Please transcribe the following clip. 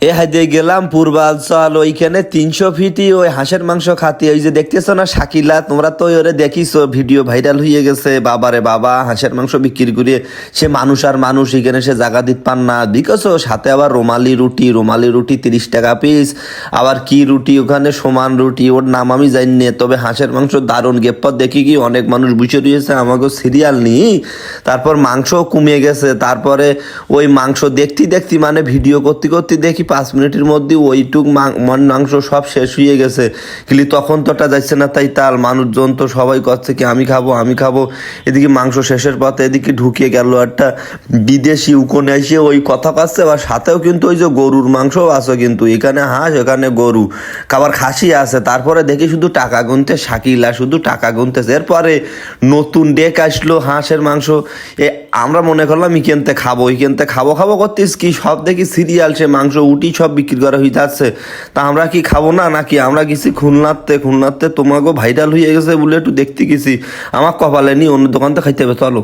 এ হাইতে গেলাম পূর্বাঞ্চল, ওইখানে 300 ফিটি ওই হাঁসের মাংস খাতি। ওই যে দেখতেছো না শাকিলা, তোমরা তো ওরে দেখিছো, ভিডিও ভাইরাল হয়ে গেছে। বাবারে বাবা, হাঁসের মাংস বিক্রি করে সে মানুষ আর মানুষ, এখানে সে জায়গা দিতে পান না। বিকজ সাথে আবার রুমালি রুটি 30 টাকা পিস। আবার কি রুটি ওখানে, সমান রুটি, ওর নাম আমি জানি না। তবে হাঁসের মাংস দারুণ। গেপ্পর দেখি কি অনেক মানুষ বসে রয়েছে, আমাকে সিরিয়াল নিয়ে। তারপর মাংসও কমিয়ে গেছে। তারপরে ওই মাংস দেখতে মানে ভিডিও করতে করতে দেখি 5 মিনিটের মধ্যে ওইটুক মাংস সব শেষ হয়ে গেছে। কিন্তু তখন তো ওটা যাচ্ছে না, তাই তাল মানুষজন তো সবাই করছে কি আমি খাবো। এদিকে মাংস শেষের পথে এদিকে ঢুকে গেল একটা বিদেশি উকনে এসে ওই কথা পাচ্ছে। আবার সাথেও কিন্তু ওই যে গরুর মাংসও আছে, কিন্তু এখানে হাঁস এখানে গরু, আবার খাসি আছে। তারপরে দেখি শুধু টাকা গুনতে শাকিলা, শুধু টাকা গুনতেছে। এরপরে নতুন ডেক আসলো হাঁসের মাংস। আমরা মনে করলাম ইকেনতে খাবো করতেস কি সব দেখি সিরিয়াল, সে মাংস উটি সব বিক্রি করা হয়ে যাচ্ছে। তা আমরা কি খাবো না নাকি? আমরা গেছি খুলনাতে তোমাকেও ভাইরাল হয়ে গেছে বলে একটু দেখতে গেছি। আমার কপালে নি, অন্য দোকানতে খাইতে হবে, চলো।